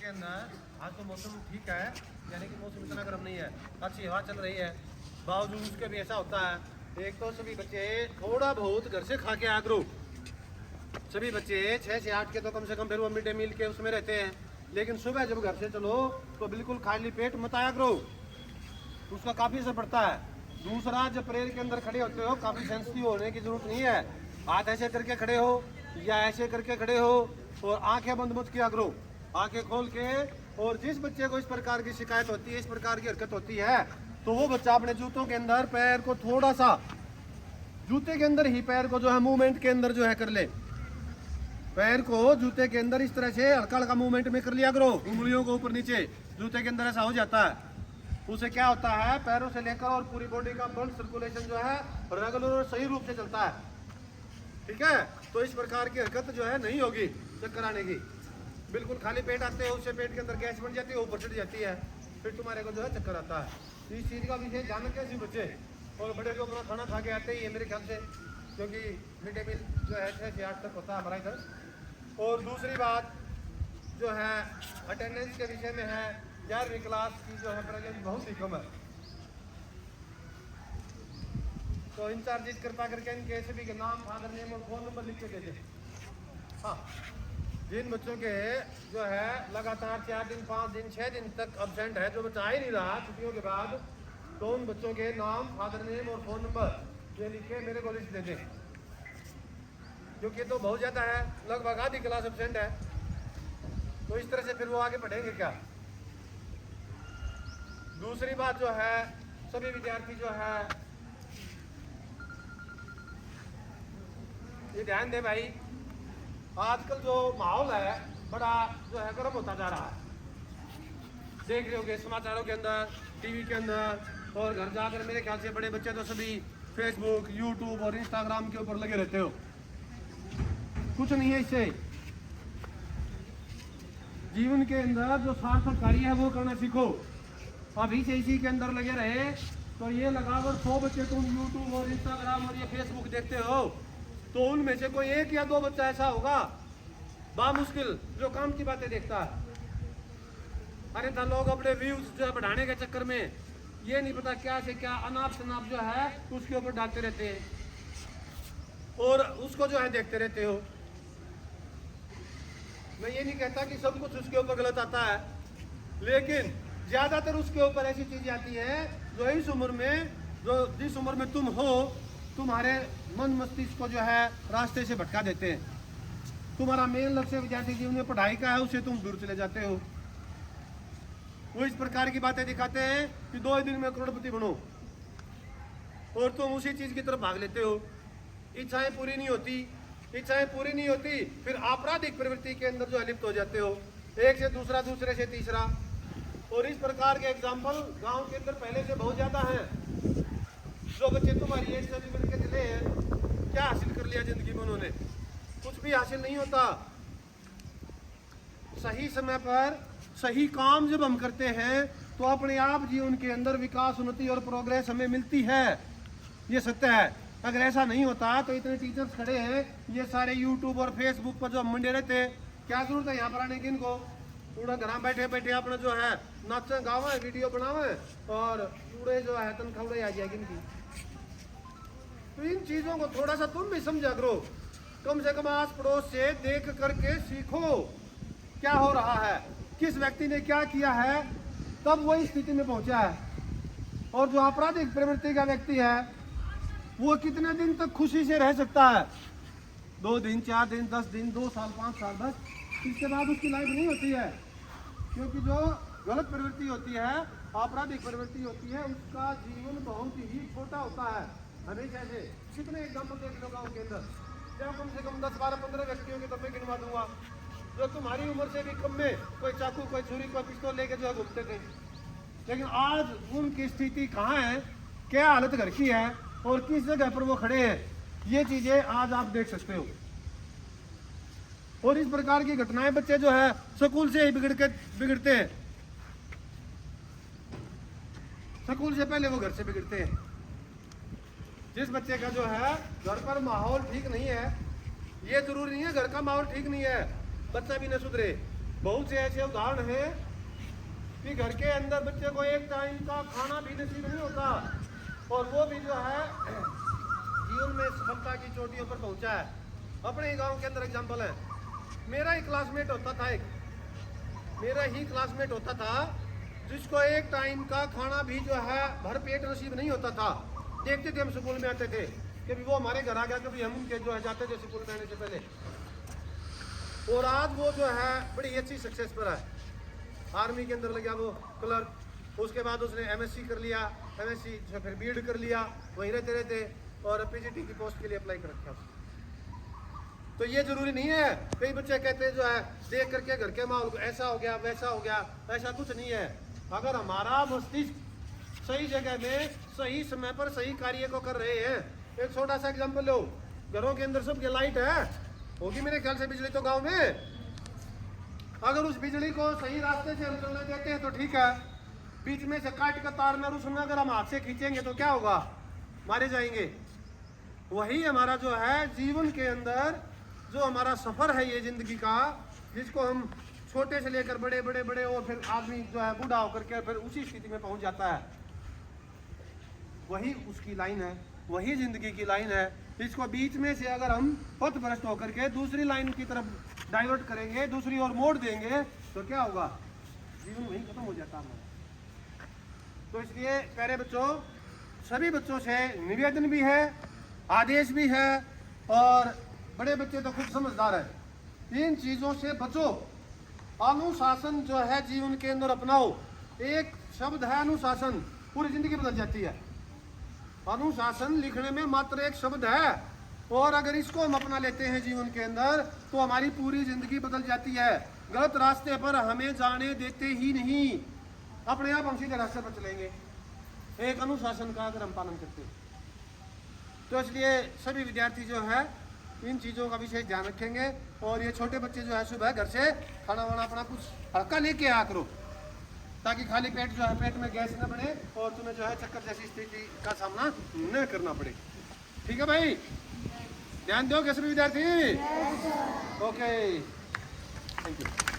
अंदर आज तो मौसम ठीक है, यानी कि मौसम इतना गर्म नहीं है, अच्छी हवा चल रही है। बावजूद उसके भी ऐसा होता है, एक तो सभी बच्चे थोड़ा बहुत घर से खा के आ करो। सभी बच्चे 6 से 8 के तो कम से कम फिर वो मिड डे मील के उसमें रहते हैं, लेकिन सुबह जब घर से चलो तो बिल्कुल खाली पेट मत आया करो, उसका काफ़ी असर पड़ता है। दूसरा, जब प्रेयर के अंदर खड़े होते हो काफ़ी सेंसिटिव होने की ज़रूरत नहीं है। हाथ ऐसे करके खड़े हो या ऐसे करके खड़े हो और आंखें बंद मत किया करो, आंखें खोल के। और जिस बच्चे को इस प्रकार की शिकायत होती है, इस प्रकार की हरकत होती है, तो वो बच्चा अपने जूतों के अंदर पैर को थोड़ा सा, जूते के अंदर ही पैर को जो है मूवमेंट के अंदर जो है कर ले। पैर को जूते के अंदर इस तरह से हल्का हल्का मूवमेंट में कर लिया करो, उंगलियों को ऊपर नीचे जूते के अंदर ऐसा हो जाता है। उसे क्या होता है, पैरों से लेकर और पूरी बॉडी का ब्लड सर्कुलेशन जो है रेगुलर और सही रूप से चलता है। ठीक है, तो इस प्रकार की हरकत जो है नहीं होगी चक्कर आने की। बिल्कुल खाली पेट आते हो, उससे पेट के अंदर गैस बन जाती है, ऊपर चढ़ जाती है, फिर तुम्हारे को जो है चक्कर आता है। तो इस चीज़ का विशेष ध्यान रखें ऐसे बच्चे। और बड़े जो अपना खाना खा के आते ही है मेरे ख्याल से, क्योंकि मिड डे मील जो है 6 से 8 तक होता है हमारा इधर। और दूसरी बात जो है अटेंडेंस के विषय में है, 11वीं क्लास की जो है प्रेजेंट बहुत ही कम है, तो इंचार्ज कृपा करके इनके सभी के नाम, फादर नेम और फ़ोन नंबर लिख के दे दें। हाँ, जिन बच्चों के जो है लगातार 4 दिन 5 दिन 6 दिन तक अब्सेंट है, जो बच्चा आ ही नहीं रहा छुट्टियों के बाद, तो उन बच्चों के नाम, फादर नेम और फ़ोन नंबर ये लिख के मेरे को लिस्ट दे दें, क्योंकि तो बहुत ज़्यादा है, लगभग आधी क्लास अब्सेंट है। तो इस तरह से फिर वो आगे पढ़ेंगे क्या। दूसरी बात जो है, सभी विद्यार्थी जो है ये ध्यान दे भाई, आजकल जो माहौल है बड़ा जो है गर्म होता जा रहा है। देख रहे होगे समाचारों के अंदर, टीवी के अंदर, और घर जाकर मेरे ख्याल से बड़े बच्चे तो सभी फेसबुक, यूट्यूब और इंस्टाग्राम के ऊपर लगे रहते हो। कुछ नहीं है इससे। जीवन के अंदर जो सार्थक कार्य है वो करना सीखो। अभी से इसी के अंदर लगे रहे तो ये लगाकर 100 बच्चे तुम यूट्यूब और इंस्टाग्राम और ये फेसबुक देखते हो, तो उनमें से कोई 1 या 2 बच्चा ऐसा होगा बामुश्किल जो काम की बातें देखता है। अरे था लोग अपने व्यूज जो है बढ़ाने के चक्कर में ये नहीं पता क्या से क्या अनाप शनाप जो है उसके ऊपर डालते रहते हैं और उसको जो है देखते रहते हो। मैं ये नहीं कहता कि सब कुछ उसके ऊपर गलत आता है, लेकिन ज्यादातर उसके ऊपर ऐसी चीजें आती है जो इस उम्र में, जो जिस उम्र में तुम हो, तुम्हारे मन मस्तिष्क को जो है रास्ते से भटका देते हैं। तुम्हारा मेन लक्ष्य विद्यार्थी जीवन में पढ़ाई का है, उससे तुम दूर चले जाते हो। वो इस प्रकार की बातें दिखाते हैं कि 2 दिन में करोड़पति बनो, और तुम उसी चीज की तरफ भाग लेते हो। इच्छाएं पूरी नहीं होती, इच्छाएं पूरी नहीं होती, फिर आपराधिक प्रवृत्ति के अंदर जो लिप्त हो जाते हो, एक से दूसरा, दूसरे से तीसरा। और इस प्रकार के एग्जाम्पल गांव के अंदर पहले से बहुत ज्यादा है। जो बच्चे तुम्हारी एज से मिल के चले हैं, क्या हासिल कर लिया जिंदगी में उन्होंने? कुछ भी हासिल नहीं होता। सही समय पर सही काम जब हम करते हैं तो अपने आप जीवन के अंदर विकास, उन्नति और प्रोग्रेस हमें मिलती है, ये सत्य है। अगर ऐसा नहीं होता तो इतने टीचर्स खड़े हैं, ये सारे यूट्यूब और फेसबुक पर जो हम मंडे रहते, क्या जरूरत है यहाँ पर आने की इनको? पूरा घर बैठे बैठे अपना जो है नाचे गावे, वीडियो बनावे और पूरे जो है तनख्वाह आ जाएगी इनकी। तो इन चीजों को थोड़ा सा तुम भी समझा करो, कम से कम आस पड़ोस से देख करके सीखो क्या हो रहा है, किस व्यक्ति ने क्या किया है, तब वही स्थिति में पहुंचा है। और जो आपराधिक प्रवृत्ति का व्यक्ति है वो कितने दिन तक खुशी से रह सकता है? 2 दिन, 4 दिन, 10 दिन, 2 साल, 5 साल, बस इसके बाद उसकी लाइफ नहीं होती है। क्योंकि जो गलत प्रवृत्ति होती है, आपराधिक प्रवृत्ति होती है, उसका जीवन बहुत ही छोटा होता है हमेशा से। कितने एग्जाम्पल देख लो गाँव के अंदर, जब कम से कम 10, 12, 15 व्यक्तियों के तब मैं गिनवा दूंगा जो तुम्हारी उम्र से भी कम में कोई चाकू, कोई छुरी, कोई पिस्तौल लेके जो है घूमते थे। लेकिन आज उनकी स्थिति कहाँ है, क्या हालत घर की है और किस जगह पर वो खड़े हैं, ये चीजें आज आप देख सकते हो। और इस प्रकार की घटनाएं बच्चे जो है स्कूल से ही बिगड़ते हैं। स्कूल से पहले वो घर से बिगड़ते हैं। जिस बच्चे का जो है घर पर माहौल ठीक नहीं है, ये जरूरी नहीं है घर का माहौल ठीक नहीं है बच्चा भी न सुधरे, बहुत से ऐसे उदाहरण हैं कि घर के अंदर बच्चे को एक टाइम का खाना भी नसीब नहीं होता और वो भी जो है जीवन में सफलता की चोटियों पर पहुंचा है। अपने ही गांव के अंदर एग्जांपल है, मेरा ही क्लासमेट होता था जिसको एक टाइम का खाना भी जो है भर पेट नसीब नहीं होता था। देखते थे हम स्कूल में आते थे, कभी वो हमारे घर आ गया, कभी हम उनके जो है जाते थे स्कूल में आने से पहले। और आज वो जो है बड़ी अच्छी सक्सेस पर है, आर्मी के अंदर लग गया वो क्लर्क, उसके बाद उसने एमएससी कर लिया, एमएससी जो फिर बीएड कर लिया, वहीं रहते रहते और पीजीटी की पोस्ट के लिए अप्लाई कर रखा। तो ये जरूरी नहीं है, कई बच्चे कहते हैं जो है देख करके घर के माहौल को ऐसा हो गया वैसा हो गया, ऐसा कुछ नहीं है। अगर हमारा मस्तिष्क सही जगह में सही समय पर सही कार्य को कर रहे हैं। एक छोटा सा एग्जांपल लो, घरों के अंदर सबके लाइट है, होगी मेरे ख्याल से बिजली तो गांव में। अगर उस बिजली को सही रास्ते से हम चलने देते हैं तो ठीक है, बीच में से काट कर तार में उसमें अगर हम हाथ से खींचेंगे तो क्या होगा, मारे जाएंगे। वही हमारा जो है जीवन के अंदर जो हमारा सफर है ये जिंदगी का, जिसको हम छोटे से लेकर बड़े बड़े बड़े और फिर आदमी जो है बूढ़ा होकर के फिर उसी स्थिति में पहुंच जाता है, वही उसकी लाइन है, वही जिंदगी की लाइन है। इसको बीच में से अगर हम पथ भ्रष्ट होकर के दूसरी लाइन की तरफ डाइवर्ट करेंगे, दूसरी ओर मोड़ देंगे तो क्या होगा, जीवन वहीं खत्म हो जाता है। तो इसलिए प्यारे बच्चों, सभी बच्चों से निवेदन भी है, आदेश भी है, और बड़े बच्चे तो खुद समझदार है, इन चीजों से बचो। अनुशासन जो है जीवन के अंदर अपनाओ। एक शब्द है अनुशासन, पूरी जिंदगी बदल जाती है। अनुशासन लिखने में मात्र एक शब्द है, और अगर इसको हम अपना लेते हैं जीवन के अंदर तो हमारी पूरी जिंदगी बदल जाती है। गलत रास्ते पर हमें जाने देते ही नहीं, अपने आप हम सीधे रास्ते पर चलेंगे, एक अनुशासन का अगर हम पालन करते हैं। तो इसलिए सभी विद्यार्थी जो है इन चीज़ों का विशेष ध्यान रखेंगे। और ये छोटे बच्चे जो है सुबह घर से खाना वाना अपना कुछ हल्का लेके आया करो, ताकि खाली पेट जो है पेट में गैस न बने और तुम्हें जो है चक्कर जैसी स्थिति का सामना न करना पड़े। ठीक है भाई, ध्यान दो सभी विद्यार्थी। Okay, thank you.